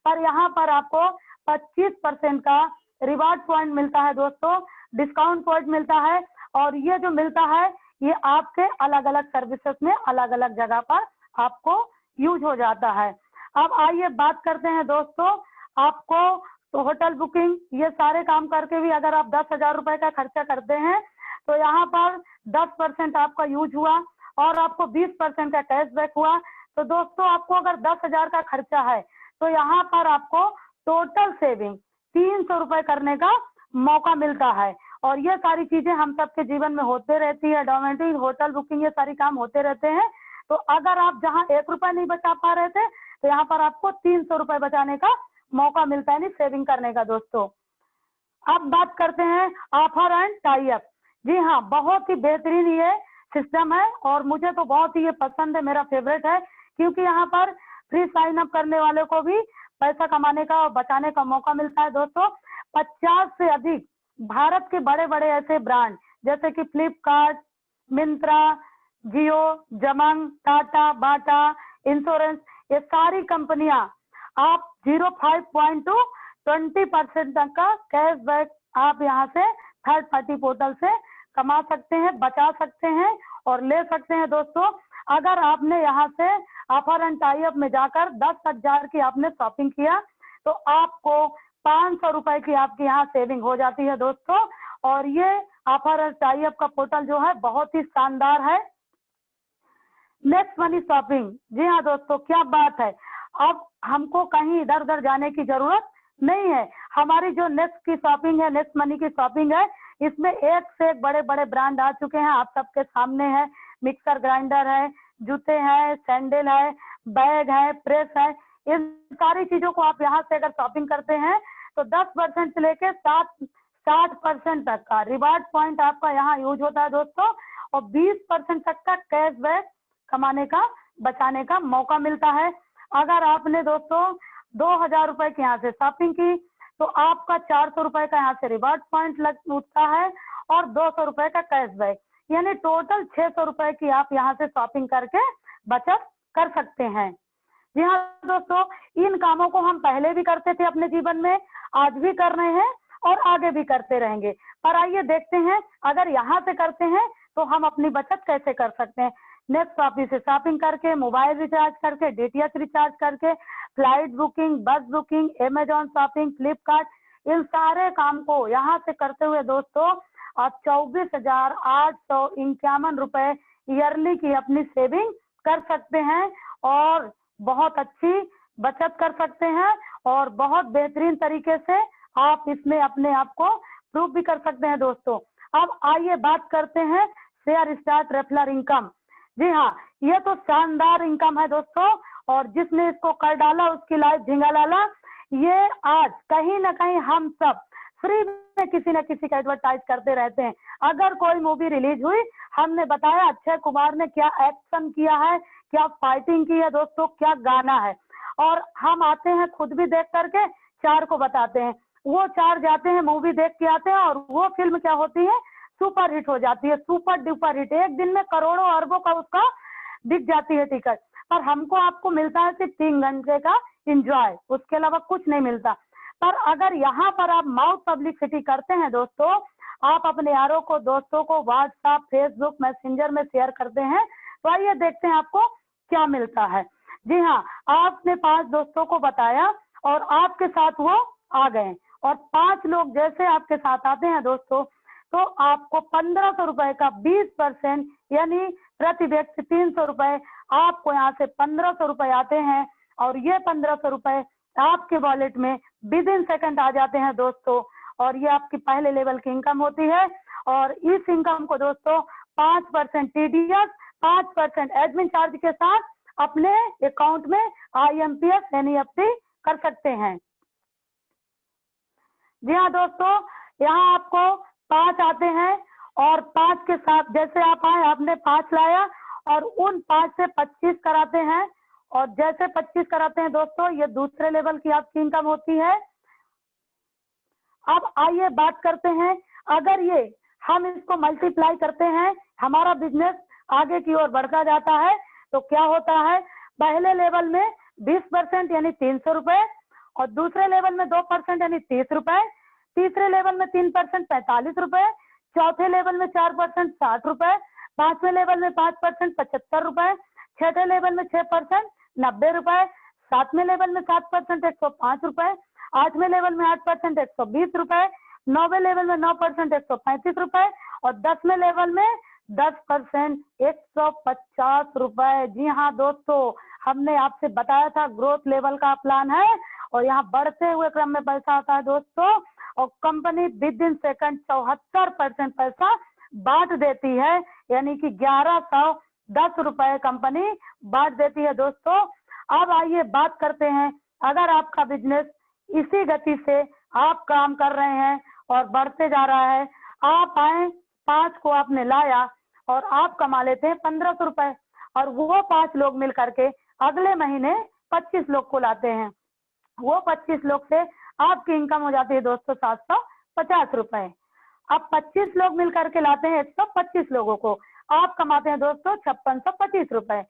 पर यहाँ पर आपको 25% का रिवार्ड पॉइंट मिलता है दोस्तों, डिस्काउंट पॉइंट मिलता है। और ये जो मिलता है ये आपके अलग अलग सर्विसेज में अलग अलग जगह पर आपको यूज हो जाता है। अब आइए बात करते हैं दोस्तों, आपको तो होटल बुकिंग, ये सारे काम करके भी अगर आप 10,000 रुपए का खर्चा करते हैं तो यहाँ पर 10% आपका यूज हुआ और आपको 20% का कैशबैक हुआ। तो दोस्तों आपको अगर 10,000 का खर्चा है तो यहाँ पर आपको टोटल सेविंग 300 रुपए करने का मौका मिलता है। और ये सारी चीजें हम सबके जीवन में होते रहती है, डोमेट्री, होटल बुकिंग, ये सारी काम होते रहते हैं। तो अगर आप जहाँ 1 रुपया नहीं बचा पा रहे थे तो यहाँ पर आपको 300 रुपए बचाने का मौका मिलता है, सेविंग करने का। दोस्तों अब बात करते हैं ऑफर एंड टाई अप। जी हाँ, बहुत ही बेहतरीन ये सिस्टम है और मुझे तो बहुत ही ये पसंद है, मेरा फेवरेट है, क्योंकि यहाँ पर फ्री साइन अप करने वाले को भी पैसा कमाने का और बचाने का मौका मिलता है। दोस्तों 50 से अधिक भारत के बड़े बड़े ऐसे ब्रांड जैसे कि फ्लिपकार्ट, मिंत्रा, जियो, जमंग, टाटा, बाटा, इंश्योरेंस, ये सारी कंपनियां आप 0.5 to 20% तक का कैशबैक आप यहाँ से थर्ड पार्टी पोर्टल से कमा सकते हैं, बचा सकते हैं और ले सकते हैं। दोस्तों अगर आपने यहाँ से ऑफर एंड टाई अप में जाकर 10,000 की आपने शॉपिंग किया तो आपको 500 रुपए की आपकी यहाँ सेविंग हो जाती है। दोस्तों और ये ऑफर एंड टाई अप का पोर्टल जो है बहुत ही शानदार है। नेक्स्ट मनी शॉपिंग, जी हाँ दोस्तों, क्या बात है, अब हमको कहीं इधर उधर जाने की जरूरत नहीं है। हमारी जो नेक्स्ट की शॉपिंग है, नेक्स्ट मनी की शॉपिंग है, इसमें एक से एक बड़े बड़े ब्रांड आ चुके हैं, आप सबके सामने है। मिक्सर ग्राइंडर है, जूते हैं, सैंडल है, बैग है, प्रेस है, इन सारी चीजों को आप यहाँ से अगर शॉपिंग करते हैं तो 10% से लेके 60% तक का रिवार्ड पॉइंट आपका यहाँ यूज होता है। दोस्तों और 20% तक का कैशबैक कमाने का, बचाने का मौका मिलता है। अगर आपने दोस्तों 2,000 रुपए की यहाँ से शॉपिंग की तो आपका 400 रुपए का यहाँ से रिवार्ड पॉइंट लग उठता है और 200 रुपए का कैशबैक, यानी टोटल 600 रुपए की आप यहाँ से शॉपिंग करके बचत कर सकते हैं। जी हाँ दोस्तों, इन कामों को हम पहले भी करते थे अपने जीवन में, आज भी कर रहे हैं और आगे भी करते रहेंगे। पर आइए देखते हैं अगर यहाँ से करते हैं तो हम अपनी बचत कैसे कर सकते हैं। नेक्स्ट ऑफिस से शॉपिंग करके, मोबाइल रिचार्ज करके, डीटीएच रिचार्ज करके, फ्लाइट बुकिंग, बस बुकिंग, अमेजॉन शॉपिंग, फ्लिपकार्ट, इन सारे काम को यहाँ से करते हुए दोस्तों आप 24,851 रुपए ईयरली की अपनी सेविंग कर सकते हैं और बहुत अच्छी बचत कर सकते हैं और बहुत बेहतरीन तरीके से आप इसमें अपने आप को प्रूव भी कर सकते हैं। दोस्तों अब आइए बात करते हैं शेयर स्टार्ट रेफरल इनकम। जी हाँ, ये तो शानदार इनकम है दोस्तों और जिसने इसको कर डाला उसकी लाइफ झिंगा लाला। ये आज कहीं ना कहीं हम सब फ्री में किसी न किसी का एडवर्टाइज करते रहते हैं। अगर कोई मूवी रिलीज हुई, हमने बताया अक्षय कुमार ने क्या एक्शन किया है, क्या फाइटिंग की है दोस्तों, क्या गाना है, और हम आते हैं खुद भी देख करके 4 को बताते हैं। वो 4 जाते हैं, मूवी देख के आते हैं और वो फिल्म क्या होती है, सुपर हिट हो जाती है, सुपर डुपर हिट। एक दिन में करोड़ों अरबों का उसका बिक जाती है टिकट, पर हमको आपको मिलता है सिर्फ 3 घंटे का एंजॉय, उसके अलावा कुछ नहीं मिलता। पर अगर यहाँ पर आप माउथ पब्लिसिटी करते हैं दोस्तों, आप अपने यारों को, दोस्तों को व्हाट्सएप, फेसबुक, मैसेंजर में शेयर करते हैं, तो आइए देखते हैं आपको क्या मिलता है। जी हाँ, आपने 5 दोस्तों को बताया और आपके साथ वो आ गए और 5 लोग जैसे आपके साथ आते हैं दोस्तों, तो आपको 1500 रुपए का 20% यानी प्रति व्यक्ति 300 रुपए, आपको यहाँ से 1500 रुपए आते हैं और ये 1500 रुपए आपके वॉलेट में विद इन सेकंड आ जाते हैं दोस्तों। और ये आपकी पहले लेवल की इनकम होती है और इस इनकम को दोस्तों 5% टीडीएस, 5% एडमिन चार्ज के साथ अपने अकाउंट में IMPS NEFT कर सकते हैं। जी हाँ दोस्तों, यहाँ आपको 5 आते हैं और 5 के साथ जैसे आप आए, आपने 5 लाया और उन 5 से 25 कराते हैं और जैसे 25 कराते हैं दोस्तों, ये दूसरे लेवल की आपकी इनकम होती है। अब आइए बात करते हैं, अगर ये हम इसको मल्टीप्लाई करते हैं, हमारा बिजनेस आगे की ओर बढ़ता जाता है, तो क्या होता है, पहले लेवल में 20% यानी 300 रुपए और दूसरे लेवल में 2% यानी 30 रुपए, तीसरे लेवल में 3% 45 रुपए, चौथे लेवल में 4% 60 रुपए, पांचवें लेवल में 5% 75 रुपए, छठे लेवल में 6% 90 रुपए, सातवें लेवल में 7% 105 रुपए, 8वें लेवल में 8% 120 रुपए, 9वें लेवल में 9% 135 रुपए और 10वें लेवल में 10% 150 रुपए। जी हाँ दोस्तों, हमने आपसे बताया था ग्रोथ लेवल का प्लान है और यहाँ बढ़ते हुए क्रम में पैसा आता है दोस्तों। और कंपनी विद इन सेकंड 74% पैसा बांट देती है, यानी कि 1110 रुपए कंपनी बांट देती है दोस्तों। अब आइए बात करते हैं, अगर आपका बिजनेस इसी गति से आप काम कर रहे हैं और बढ़ते जा रहा है, आप आए 5 को आपने लाया और आप कमा लेते हैं 1500 रुपए और वो 5 लोग मिल करके अगले महीने 25 लोग को लाते हैं, वो 25 लोग से आपकी इनकम हो जाती है दोस्तों 750 रुपए। अब 25 लोग मिल करके लाते हैं 125 लोगों को, आप कमाते हैं दोस्तों 5625 रुपए।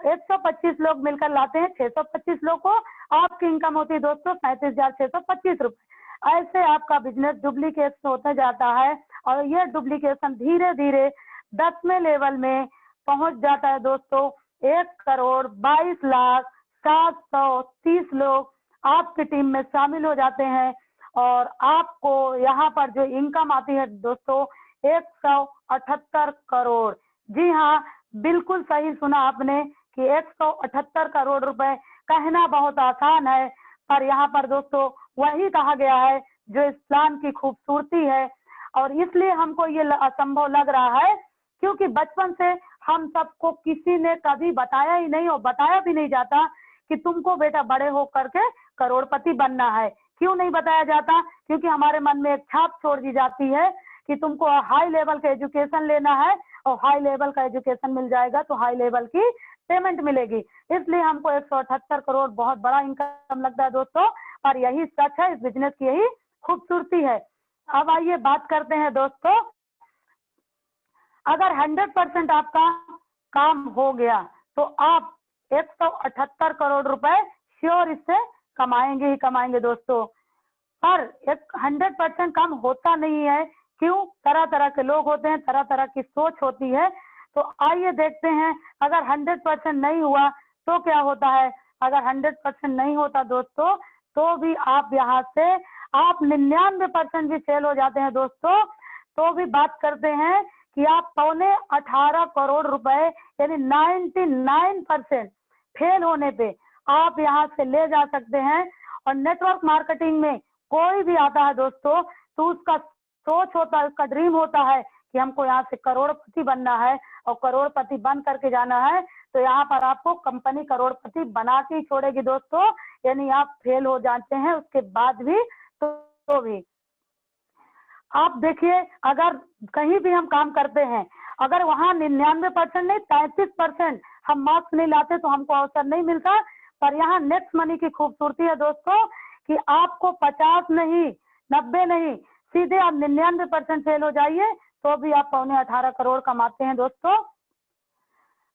125 लोग मिलकर लाते हैं 625 लोग को, आपकी इनकम होती है दोस्तों 37,625 रुपए। ऐसे आपका बिजनेस डुप्लीकेशन होता जाता है और यह डुप्लीकेशन धीरे धीरे 10वें लेवल में पहुंच जाता है दोस्तों। 1,22,07,30 लोग आपकी टीम में शामिल हो जाते हैं और आपको यहाँ पर जो इनकम आती है दोस्तों 178 करोड़। जी हाँ, बिल्कुल सही सुना आपने कि 178 करोड़ रुपए। कहना बहुत आसान है पर यहाँ पर दोस्तों वही कहा गया है जो इस प्लान की खूबसूरती है। और इसलिए हमको ये असंभव लग रहा है क्योंकि बचपन से हम सबको किसी ने कभी बताया ही नहीं और बताया भी नहीं जाता कि तुमको बेटा बड़े हो करके करोड़पति बनना है। क्यों नहीं बताया जाता? क्योंकि हमारे मन में एक छाप छोड़ दी जाती है कि तुमको हाई लेवल का एजुकेशन लेना है और हाई लेवल का एजुकेशन मिल जाएगा तो हाई लेवल की पेमेंट मिलेगी। इसलिए हमको 178 करोड़ बहुत बड़ा इनकम लगता है दोस्तों, और यही सच है, इस बिजनेस की यही खूबसूरती है। अब आइए बात करते हैं दोस्तों, अगर 100% आपका काम हो गया तो आप 178 करोड़ रुपए श्योर इससे कमाएंगे ही कमाएंगे दोस्तों। पर 100% काम होता नहीं है, क्यों? तरह तरह के लोग होते हैं, तरह तरह की सोच होती है। तो आइए देखते हैं, अगर 100% नहीं हुआ तो क्या होता है। अगर 100% नहीं होता दोस्तों तो भी आप यहाँ से आप 99% भी फेल हो जाते हैं दोस्तों, तो भी बात करते हैं कि आप 18 करोड़ रुपए यानी 99% फेल होने पे आप यहाँ से ले जा सकते हैं। और नेटवर्क मार्केटिंग में कोई भी आता है दोस्तों तो उसका सोच होता है, उसका ड्रीम होता है कि हमको यहाँ से करोड़पति बनना है और करोड़पति बन करके जाना है। तो यहाँ पर आपको कंपनी करोड़पति बना के ही छोड़ेगी दोस्तों, यानी आप फेल हो जाते हैं उसके बाद भी तो भी आप देखिए, अगर कहीं भी हम काम करते हैं, अगर वहाँ 99% नहीं 33% हम मार्क्स नहीं लाते तो हमको अवसर नहीं मिलता। पर यहाँ नेक्स्ट मनी की खूबसूरती है दोस्तों कि आपको 50 नहीं 90 नहीं, सीधे आप 99% फेल हो जाइए तो भी आप 18 करोड़ कमाते हैं दोस्तों।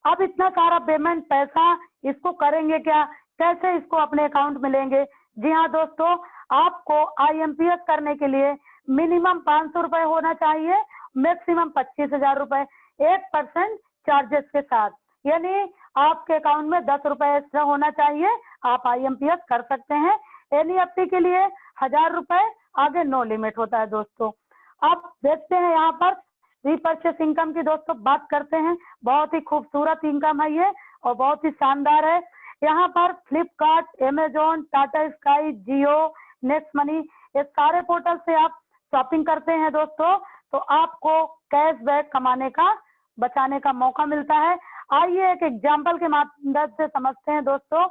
अब इतना सारा पेमेंट पैसा इसको करेंगे क्या, कैसे इसको अपने अकाउंट में लेंगे? जी हाँ दोस्तों, आपको IMPS करने के लिए मिनिमम 500 रुपए होना चाहिए, मैक्सिमम 25,000 रुपए 1% चार्जेस के साथ, यानी आपके अकाउंट में 10 रुपए एक्स्ट्रा होना चाहिए, आप IMPS कर सकते हैं। NEFT के लिए 1000 रुपए, आगे नो लिमिट होता है दोस्तों। आप देखते हैं यहाँ पर रीपर्चेस इनकम की दोस्तों बात करते हैं, बहुत ही खूबसूरत इनकम है ये और बहुत ही शानदार है। यहाँ पर फ्लिपकार्ट, अमेजोन, टाटा स्काई, जियो, नेक्स्ट मनी, ये सारे पोर्टल से आप शॉपिंग करते हैं दोस्तों तो आपको कैशबैक कमाने का बचाने का मौका मिलता है। आइए एक एग्जाम्पल के मदद से समझते हैं दोस्तों।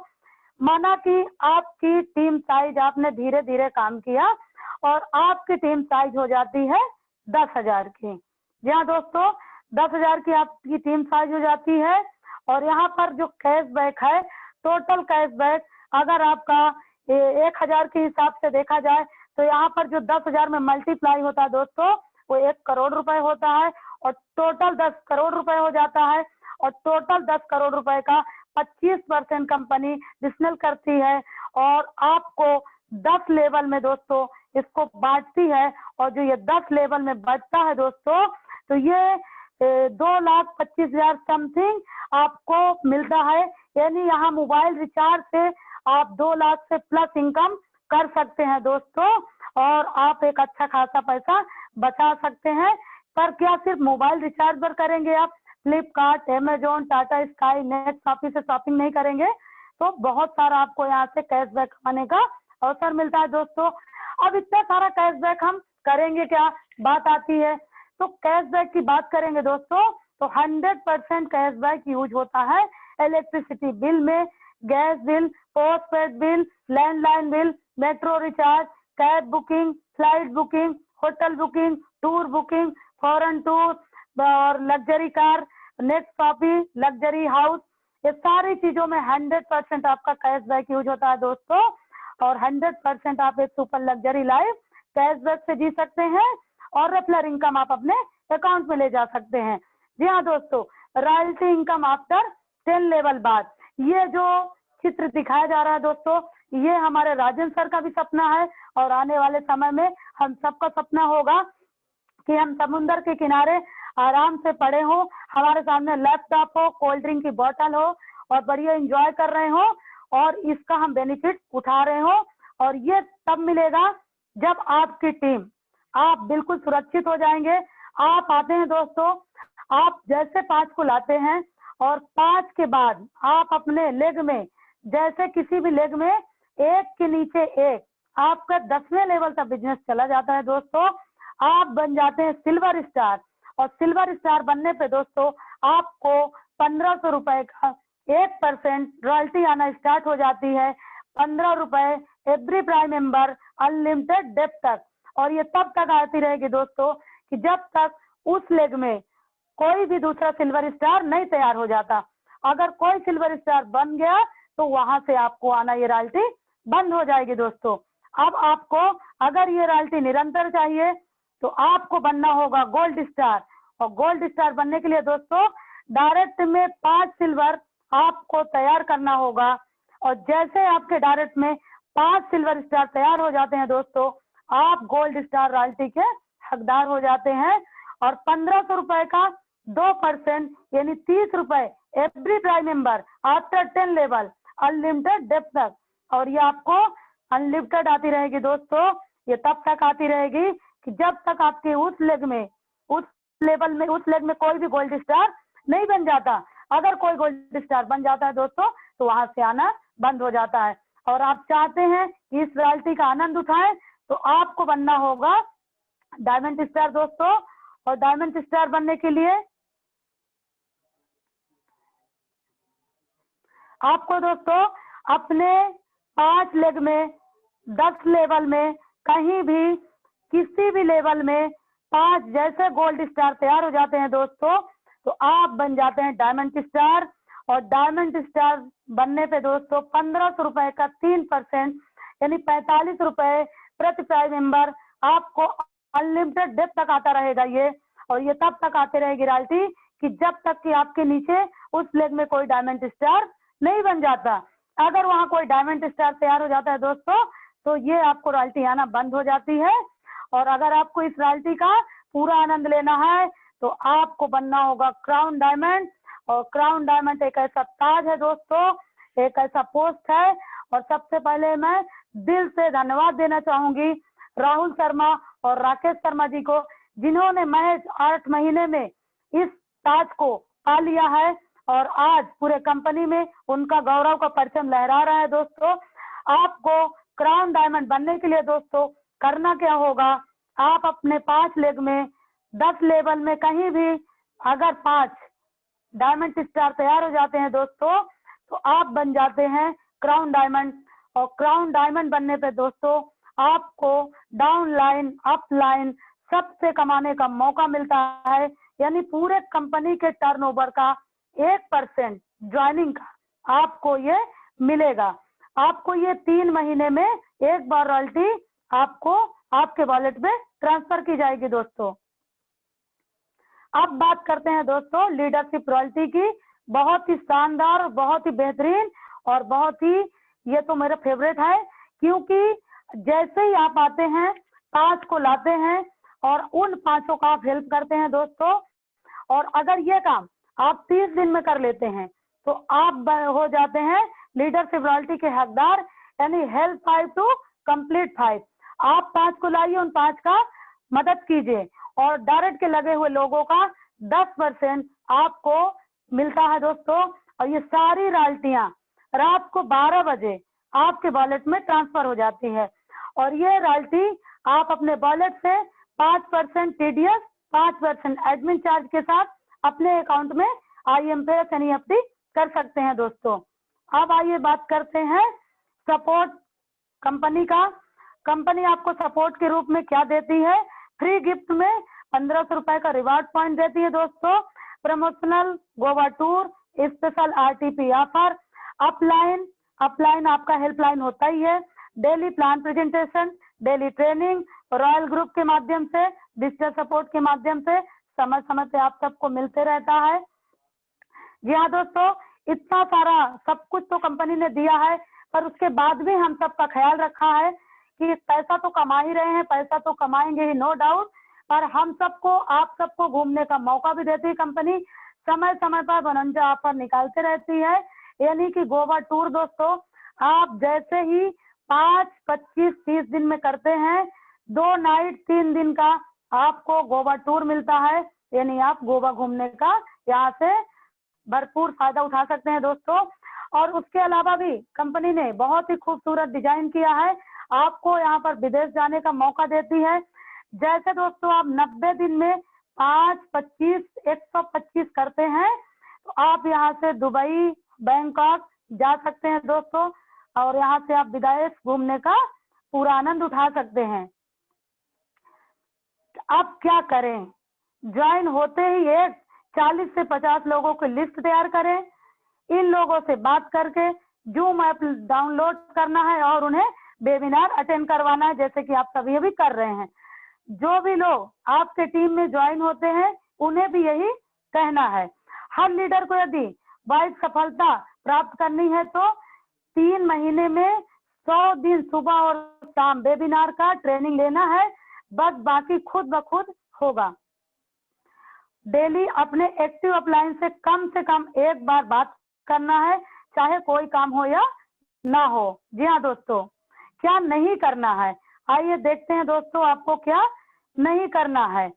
माना कि आपकी टीम साइज, आपने धीरे धीरे काम किया और आपकी टीम साइज हो जाती है 10,000 की। जी हाँ दोस्तों, 10,000 की आपकी टीम साइज हो जाती है और यहाँ पर जो कैशबैक है, टोटल कैशबैक अगर आपका 1,000 के हिसाब से देखा जाए तो यहाँ पर जो 10,000 में मल्टीप्लाई होता है दोस्तों वो 1 करोड़ रुपए होता है और टोटल 10 करोड़ रुपए हो जाता है। और टोटल 10 करोड़ रुपए का 25% कंपनी एडिशनल करती है और आपको 10 लेवल में दोस्तों इसको बांटती है। और जो ये 10 लेवल में बचता है दोस्तों तो ये 2,25,000 समथिंग आपको मिलता है, यानी यहाँ मोबाइल रिचार्ज से आप 2 लाख से प्लस इनकम कर सकते हैं दोस्तों, और आप एक अच्छा खासा पैसा बचा सकते हैं। पर क्या सिर्फ मोबाइल रिचार्ज पर करेंगे आप, Flipkart, Amazon, Tata sky, net shoppy से शॉपिंग नहीं करेंगे तो बहुत सारा आपको यहाँ से कैशबैक कमाने का अवसर मिलता है दोस्तों। अब इतना सारा कैशबैक हम करेंगे क्या, बात आती है। तो कैशबैक की बात करेंगे दोस्तों तो 100% कैशबैक यूज होता है इलेक्ट्रिसिटी बिल में, gas bill, postpaid bill, landline bill, metro recharge, cab booking, flight booking, hotel booking, tour booking, foreign tour और luxury car, net shopping, luxury house, ये सारी चीजों में 100% आपका कैशबैक यूज होता है दोस्तों। और 100% आप एक सुपर लग्जरी लाइफ कैशबैक से जी सकते हैं और रेफलर इनकम आप अपने अकाउंट में ले जा सकते हैं। जी हाँ दोस्तों, रॉयल्टी इनकम आफ्टर 10 लेवल बाद, ये जो चित्र दिखाया जा रहा है दोस्तों, ये हमारे राजेंद्र सर का भी सपना है और आने वाले समय में हम सबका सपना होगा कि हम समुद्र के किनारे आराम से पड़े हो, हमारे सामने लैपटॉप हो, कोल्ड ड्रिंक की बोतल हो और बढ़िया एंजॉय कर रहे हो और इसका हम बेनिफिट उठा रहे हो। और ये तब मिलेगा जब आपकी टीम, आप बिल्कुल सुरक्षित हो जाएंगे। आप आते हैं दोस्तों, आप जैसे 5 को लाते हैं और 5 के बाद आप अपने लेग में, जैसे किसी भी लेग में एक के नीचे एक, आपका 10वें लेवल का बिजनेस चला जाता है दोस्तों। आप बन जाते हैं सिल्वर स्टार और सिल्वर स्टार बनने पे दोस्तों आपको 1500 रुपए का 1% रॉयल्टी आना स्टार्ट हो जाती है। 15 रुपए every prime member, unlimited depth तक। और ये तब तक आती रहेगी दोस्तों कि जब तक उस लेग में कोई भी दूसरा सिल्वर स्टार नहीं तैयार हो जाता। अगर कोई सिल्वर स्टार बन गया तो वहां से आपको आना ये रॉयल्टी बंद हो जाएगी दोस्तों। अब आपको अगर ये रॉयल्टी निरंतर चाहिए तो आपको बनना होगा गोल्ड स्टार। और गोल्ड स्टार बनने के लिए दोस्तों डायरेक्ट में 5 सिल्वर आपको तैयार करना होगा। और जैसे आपके डायरेक्ट में 5 सिल्वर स्टार तैयार हो जाते हैं दोस्तों, आप गोल्ड स्टार रॉयल्टी के हकदार हो जाते हैं। और 1500 रुपए का 2% यानी 30 रुपए every prime member after 10 level, unlimited depth तक। और ये आपको अनलिमिटेड आती रहेगी दोस्तों। ये तब तक आती रहेगी कि जब तक आपके उस लेग में, उस लेवल में, उस लेग में कोई भी गोल्ड स्टार नहीं बन जाता। अगर कोई गोल्ड स्टार बन जाता है दोस्तों तो वहां से आना बंद हो जाता है। और आप चाहते हैं कि इस रॉयल्टी का आनंद उठाएं तो आपको बनना होगा डायमंड स्टार दोस्तों। और डायमंड स्टार बनने के लिए आपको दोस्तों अपने 5 लेग में 10 लेवल में कहीं भी किसी भी लेवल में 5 जैसे गोल्ड स्टार तैयार हो जाते हैं दोस्तों तो आप बन जाते हैं डायमंड स्टार। और डायमंड स्टार बनने पे दोस्तों 1500 रुपए का 3% यानी 45 रुपए प्रति प्राइम मेंबर आपको अनलिमिटेड डेप तक आता रहेगा ये। और ये तब तक आते रहेगी रॉयल्टी कि जब तक कि आपके नीचे उस लेग में कोई डायमंड स्टार नहीं बन जाता। अगर वहां कोई डायमंड स्टार तैयार हो जाता है दोस्तों तो ये आपको रॉयल्टी आना बंद हो जाती है। और अगर आपको इस रॉयल्टी का पूरा आनंद लेना है तो आपको बनना होगा क्राउन डायमंड। और क्राउन डायमंड एक ऐसा ताज है दोस्तों, एक ऐसा पोस्ट है। और सबसे पहले मैं दिल से धन्यवाद देना चाहूंगी राहुल शर्मा और राकेश शर्मा जी को, जिन्होंने महज 8 महीने में इस ताज को पा लिया है और आज पूरे कंपनी में उनका गौरव का परचम लहरा रहा है दोस्तों। आपको क्राउन डायमंड बनने के लिए दोस्तों करना क्या होगा, आप अपने 5 लेग में 10 लेवल में कहीं भी अगर 5 डायमंड स्टार तैयार हो जाते हैं दोस्तों तो आप बन जाते हैं क्राउन डायमंड। और क्राउन डायमंड बनने पे दोस्तों आपको डाउन लाइन, अप लाइन सबसे कमाने का मौका मिलता है। यानी पूरे कंपनी के टर्नओवर का 1% ज्वाइनिंग का आपको ये मिलेगा। आपको ये 3 महीने में एक बार रॉयल्टी आपको आपके वॉलेट में ट्रांसफर की जाएगी दोस्तों। अब बात करते हैं दोस्तों लीडरशिप रॉयल्टी की। बहुत ही शानदार, बहुत ही बेहतरीन और बहुत ही, ये तो मेरा फेवरेट है क्योंकि जैसे ही आप आते हैं 5 को लाते हैं और उन 5 का आप हेल्प करते हैं दोस्तों। और अगर ये काम आप 30 दिन में कर लेते हैं तो आप हो जाते हैं लीडरशिप रॉयल्टी के हकदार। यानी हेल्प 5 to कंप्लीट 5। आप 5 को लाइए, उन 5 का मदद कीजिए और डायरेक्ट के लगे हुए लोगों का 10% आपको मिलता है दोस्तों। और ये सारी रॉयल्टियां रात को 12 बजे आपके वॉलेट में ट्रांसफर हो जाती है और ये रॉयल्टी आप अपने वॉलेट से 5% TDS, 5% एडमिन चार्ज के साथ अपने अकाउंट में IMPS NEFT कर सकते हैं दोस्तों। अब आइए बात करते हैं सपोर्ट कंपनी का। कंपनी आपको सपोर्ट के रूप में क्या देती है? फ्री गिफ्ट में 1500 रुपए का रिवार्ड पॉइंट देती है दोस्तों, promotional Goa tour, special RTP offer, upline आपका हेल्पलाइन होता ही है, daily plan presentation, daily training, royal group के माध्यम से, डिजिटल सपोर्ट के माध्यम से समय समय पे आप सबको मिलते रहता है। जी हाँ दोस्तों, इतना सारा सब कुछ तो कंपनी ने दिया है, पर उसके बाद भी हम सबका ख्याल रखा है कि पैसा तो कमा ही रहे हैं, पैसा तो कमाएंगे ही नो डाउट, पर हम सबको आप सबको घूमने का मौका भी देती है कंपनी। समय समय पर बनंजा ऑफर निकालते रहती है, यानी कि गोवा टूर दोस्तों आप जैसे ही 5, 25, 30 दिन में करते हैं, 2 नाइट 3 दिन का आपको गोवा टूर मिलता है, यानी आप गोवा घूमने का यहाँ से भरपूर फायदा उठा सकते हैं दोस्तों। और उसके अलावा भी कंपनी ने बहुत ही खूबसूरत डिजाइन किया है, आपको यहाँ पर विदेश जाने का मौका देती है। जैसे दोस्तों आप 90 दिन में 5, 25, 125 करते हैं तो आप यहाँ से दुबई, बैंकॉक जा सकते हैं दोस्तों और यहाँ से आप विदेश घूमने का पूरा आनंद उठा सकते हैं। अब क्या करें? ज्वाइन होते ही एक 40 से 50 लोगों की लिस्ट तैयार करें, इन लोगों से बात करके जूम ऐप डाउनलोड करना है और उन्हें वेबिनार अटेंड करवाना है, जैसे कि आप सभी अभी कर रहे हैं। जो भी लोग आपके टीम में ज्वाइन होते हैं उन्हें भी यही कहना है। हर लीडर को यदि वाइड सफलता प्राप्त करनी है तो 3 महीने में 100 दिन सुबह और शाम वेबिनार का ट्रेनिंग लेना है, बस बाकी खुद ब खुद होगा। डेली अपने एक्टिव अपलाइन से कम एक बार बात करना है, चाहे कोई काम हो या ना हो। जी हाँ दोस्तों, क्या नहीं करना है आइए देखते हैं दोस्तों, आपको क्या नहीं करना है।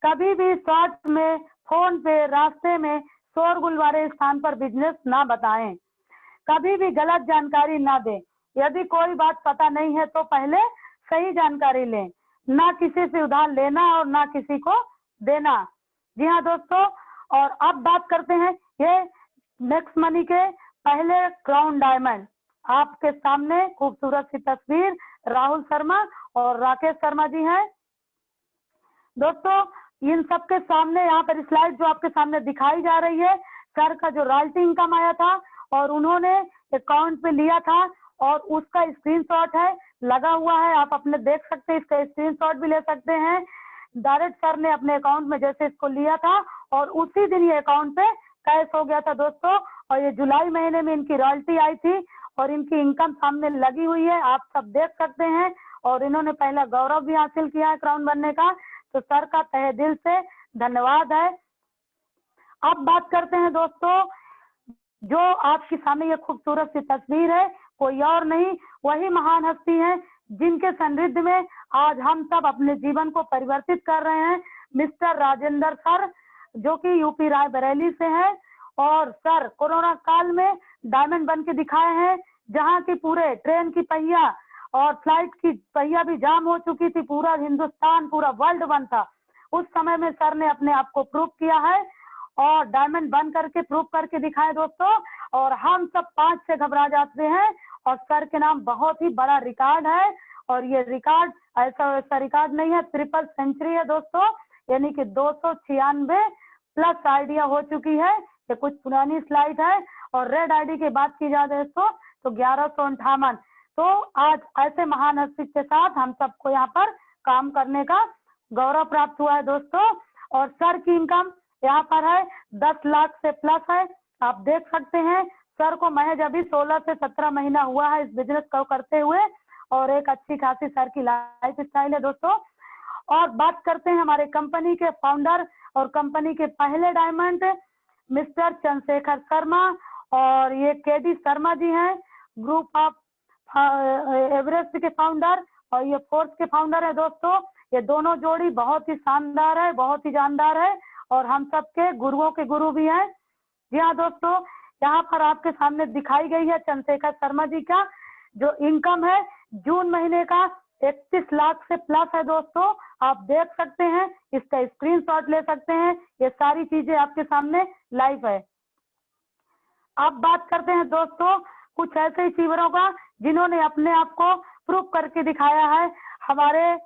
कभी भी शॉर्ट में, फोन पे, रास्ते में शोरगुल वाले स्थान पर बिजनेस ना बताएं, कभी भी गलत जानकारी ना दें। यदि कोई बात पता नहीं है तो पहले सही जानकारी लें, ना किसी से उधार लेना और ना किसी को देना। जी हाँ दोस्तों, और अब बात करते हैं ये नेक्स्ट मनी के पहले क्राउन डायमंड। आपके सामने खूबसूरत सी तस्वीर राहुल शर्मा और राकेश शर्मा जी हैं दोस्तों। इन सबके सामने यहाँ पर स्लाइड जो आपके सामने दिखाई जा रही है, सर का जो रॉयल्टी इनकम आया था और उन्होंने अकाउंट पे लिया था और उसका स्क्रीनशॉट है लगा हुआ है, आप अपने देख सकते हैं, इसका स्क्रीनशॉट भी ले सकते हैं। डायरेक्ट सर ने अपने अकाउंट में जैसे इसको लिया था और उसी दिन ये अकाउंट पे कैश हो गया था दोस्तों। और ये जुलाई महीने में इनकी रॉयल्टी आई थी और इनकी इनकम सामने लगी हुई है, आप सब देख सकते हैं। और इन्होंने पहला गौरव भी हासिल किया है क्राउन बनने का, तो सर का तहे दिल से धन्यवाद है। अब बात करते हैं दोस्तों, जो आपके सामने ये खूबसूरत सी तस्वीर है, कोई और नहीं, वही महान हस्ती है जिनके सानिध्य में आज हम सब अपने जीवन को परिवर्तित कर रहे हैं। मिस्टर राजेंद्र सर, जो कि यूपी रायबरेली से हैं, और सर कोरोना काल में डायमंड बन के दिखाए हैं, जहां की पूरे ट्रेन की पहिया और फ्लाइट की पहिया भी जाम हो चुकी थी, पूरा हिंदुस्तान, पूरा वर्ल्ड बंद था। उस समय में सर ने अपने आप को प्रूव किया है और डायमंड बन करके प्रूव करके दिखाए दोस्तों। और हम सब 5 से घबरा जाते हैं और सर के नाम बहुत ही बड़ा रिकॉर्ड है, और ये रिकॉर्ड ऐसा वैसा रिकॉर्ड नहीं है, ट्रिपल सेंचुरी है दोस्तों, यानी कि 296 प्लस आइडिया हो चुकी है। ये कुछ पुरानी स्लाइड है। और रेड आईडी की बात की जाए दोस्तों तो 1158। तो आज ऐसे महान हस्ती के साथ हम सबको यहाँ पर काम करने का गौरव प्राप्त हुआ है दोस्तों। और सर की इनकम यहाँ पर है 10 लाख से प्लस है, आप देख सकते हैं। सर को महज अभी 16 से 17 महीना हुआ है इस बिजनेस को करते हुए, और एक अच्छी खासी सर की लाइफ स्टाइल है दोस्तों। और बात करते हैं हमारे कंपनी के फाउंडर और कंपनी के पहले डायमंड मिस्टर चंद्रशेखर शर्मा, और ये केडी शर्मा जी हैं, ग्रुप ऑफ एवरेस्ट के फाउंडर और ये फोर्स के फाउंडर है दोस्तों। ये दोनों जोड़ी बहुत ही शानदार है, बहुत ही जानदार है और हम सबके गुरुओं के गुरु भी हैं। जी हाँ दोस्तों, यहाँ पर आपके सामने दिखाई गई है चंद्रशेखर शर्मा जी का जो इनकम है जून महीने का 31 लाख से प्लस है दोस्तों। आप देख सकते हैं, इसका स्क्रीनशॉट ले सकते हैं, ये सारी चीजें आपके सामने लाइव है। अब बात करते हैं दोस्तों कुछ ऐसे अचीवरों का जिन्होंने अपने आप को प्रूव करके दिखाया है।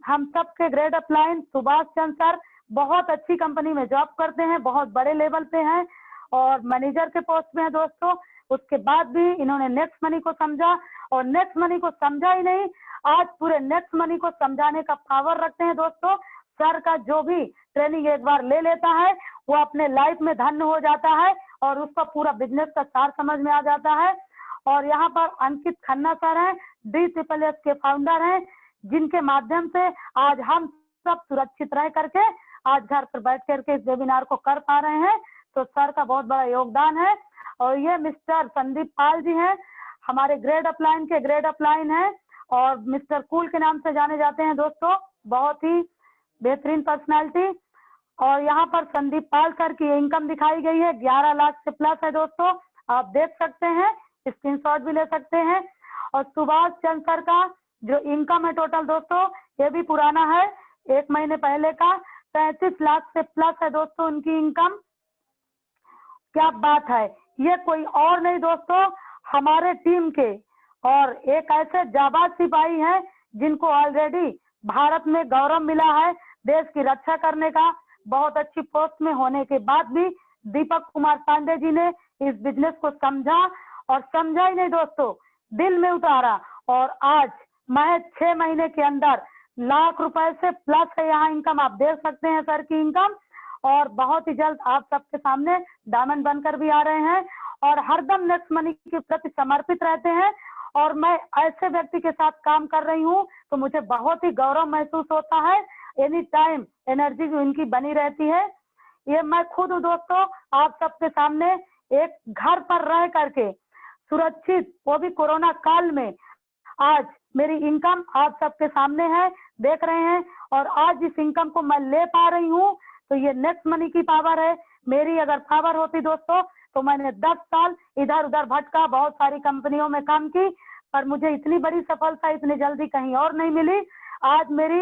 हम सब के grade upline Subhash Chandra sir बहुत अच्छी कंपनी में जॉब करते हैं, बहुत बड़े लेवल पे हैं और मैनेजर के पोस्ट में है दोस्तों। उसके बाद भी इन्होंने नेक्स्ट मनी को समझा और नेक्स्ट मनी को समझा ही नहीं, आज पूरे नेक्स्ट मनी को समझाने का पावर रखते हैं दोस्तों। सर का जो भी ट्रेनिंग एक बार ले लेता है वो अपने लाइफ में धन्य हो जाता है और उसका पूरा बिजनेस का सार समझ में आ जाता है। और यहाँ पर अंकित खन्ना सर हैं, DSSS के फाउंडर हैं, जिनके माध्यम से आज हम सब सुरक्षित रह करके आज घर पर बैठ करके इस वेबिनार को कर पा रहे हैं। तो सर का बहुत बड़ा योगदान है। और ये मिस्टर संदीप पाल जी हैं, हमारे ग्रेड अपलाइन के ग्रेड अपलाइन हैं और मिस्टर कूल के नाम से जाने जाते हैं दोस्तों, बहुत ही बेहतरीन पर्सनालिटी। और यहाँ पर संदीप पाल सर की इनकम दिखाई गई है 11 लाख से प्लस है दोस्तों, आप देख सकते हैं, स्क्रीनशॉट भी ले सकते हैं। और सुभाष चंद्र सर का जो इनकम है टोटल दोस्तों, ये भी पुराना है, 1 महीने पहले का 33 लाख से प्लस है दोस्तों उनकी इनकम। क्या बात है, ये कोई और नहीं दोस्तों, हमारे टीम के और एक ऐसे जाबाज सिपाही हैं जिनको ऑलरेडी भारत में गौरव मिला है देश की रक्षा करने का। बहुत अच्छी पोस्ट में होने के बाद भी दीपक कुमार पांडे जी ने इस बिजनेस को समझा और समझा ही नहीं दोस्तों, दिल में उतारा और आज महज 6 महीने के अंदर लाख रुपए से प्लस है यहाँ इनकम। आप देख सकते हैं सर की इनकम और बहुत ही जल्द आप सबके सामने डायमंड बनकर भी आ रहे हैं और हरदम नेक्स्ट मनी के प्रति समर्पित रहते हैं। और मैं ऐसे व्यक्ति के साथ काम कर रही हूँ तो मुझे बहुत ही गौरव महसूस होता है। एनी टाइम एनर्जी जो इनकी बनी रहती है। ये मैं खुद हूँ दोस्तों, आप सबके सामने एक घर पर रह करके सुरक्षित, वो भी कोरोना काल में, आज मेरी इनकम आप सबके सामने है, देख रहे हैं। और आज इस इनकम को मैं ले पा रही हूँ तो ये नेक्स्ट मनी की पावर है। मेरी अगर पावर होती दोस्तों तो मैंने 10 साल इधर उधर भटका, बहुत सारी कंपनियों में काम की, पर मुझे इतनी बड़ी सफलता इतनी जल्दी कहीं और नहीं मिली। आज मेरी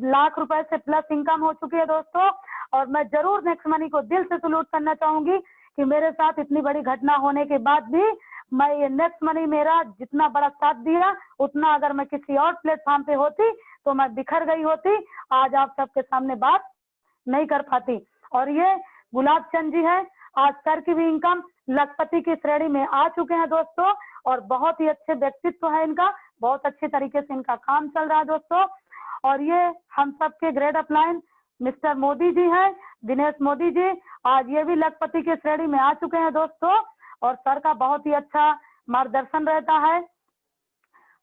लाख रुपए से प्लस इनकम हो चुकी है दोस्तों और मैं जरूर नेक्स्ट मनी को दिल से सलूट करना चाहूंगी कि मेरे साथ इतनी बड़ी घटना होने के बाद भी मैं ये नेक्स्ट मनी मेरा जितना बड़ा साथ दिया, उतना अगर मैं किसी और प्लेटफॉर्म पे होती तो मैं बिखर गई होती, आज आप सबके सामने बात नहीं कर पाती। और ये गुलाब चंद जी है, आज सर की भी इनकम लखपति की श्रेणी में आ चुके हैं दोस्तों और बहुत ही अच्छे व्यक्तित्व है इनका, बहुत अच्छे तरीके से इनका काम चल रहा है दोस्तों। और ये हम सब के grade upline mister Modi ji हैं, दिनेश मोदी जी, आज ये भी लखपति के श्रेणी में आ चुके हैं दोस्तों और सर का बहुत ही अच्छा मार्गदर्शन रहता है।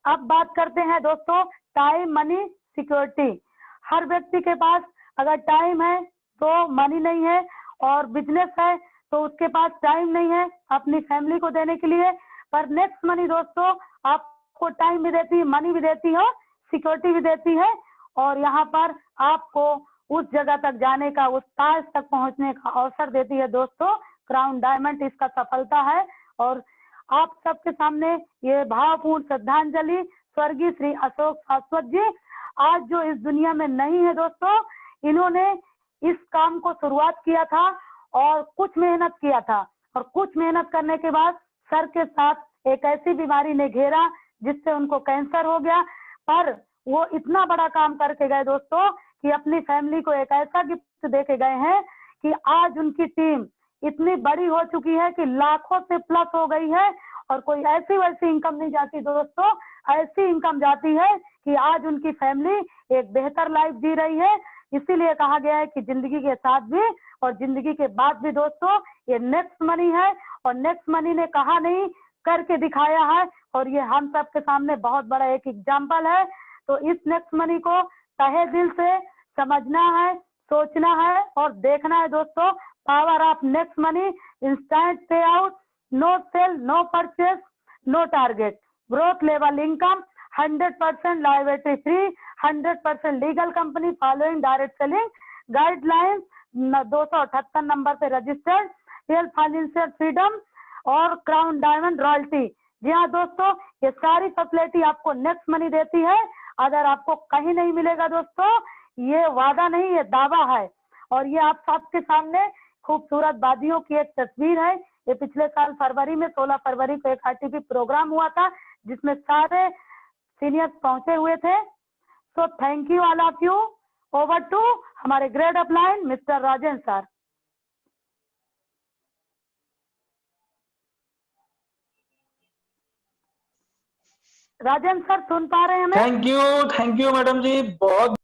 अब बात करते हैं दोस्तों टाइम मनी सिक्योरिटी। हर व्यक्ति के पास अगर टाइम है तो मनी नहीं है और बिजनेस है तो उसके पास टाइम नहीं है अपनी फैमिली को देने के लिए। पर नेक्स्ट मनी दोस्तों आपको टाइम भी देती है, मनी भी देती है, सिक्योरिटी भी देती है और यहाँ पर आपको उस जगह तक जाने का, उस ताज तक पहुंचने का अवसर देती है दोस्तों। क्राउन डायमंड इसका सफलता है और आप सबके सामने ये भावपूर्ण श्रद्धांजलि स्वर्गीय श्री अशोक शाश्वत जी, आज जो इस दुनिया में नहीं है दोस्तों, इन्होंने इस काम को शुरुआत किया था और कुछ मेहनत किया था और कुछ मेहनत करने के बाद सर के साथ एक ऐसी बीमारी ने घेरा जिससे उनको कैंसर हो गया। पर वो इतना बड़ा काम करके गए दोस्तों कि अपनी फैमिली को एक ऐसा गिफ्ट दे के गए हैं कि आज उनकी टीम इतनी बड़ी हो चुकी है कि लाखों से प्लस हो गई है और कोई ऐसी वैसी इनकम नहीं जाती दोस्तों, ऐसी इनकम जाती है कि आज उनकी फैमिली एक बेहतर लाइफ जी रही है। इसीलिए कहा गया है कि जिंदगी के साथ भी और जिंदगी के बाद भी दोस्तों ये नेक्स्ट मनी है और नेक्स्ट मनी ने कहा नहीं करके दिखाया है और ये हम सब के सामने बहुत बड़ा एक एग्जाम्पल है। तो इस नेक्स्ट मनी को तहे दिल से समझना है, सोचना है और देखना है दोस्तों। Power of next money, instant pay out, no sale, no purchase, no target. Growth level income, 100% liability free, 100% legal company, following direct selling guidelines, 278 number पे रजिस्टर्ड, रियल फाइनेंशियल फ्रीडम और क्राउन डायमंड रॉयल्टी। जी हाँ दोस्तों, ये सारी facility आपको next money देती है। अगर आपको कहीं नहीं मिलेगा दोस्तों, ये वादा नहीं, ये दावा है। और ये आप सबके सामने खूबसूरत वादियों की एक तस्वीर है। ये पिछले साल फरवरी में 16 फरवरी को एक आरटीपी प्रोग्राम हुआ था जिसमें सारे सीनियर्स पहुंचे हुए थे। So thank you all of you. Over to हमारे grade upline mister Rajendra sir. Rajendra sir सुन पा रहे हैं हमें? थैंक यू मैडम जी, बहुत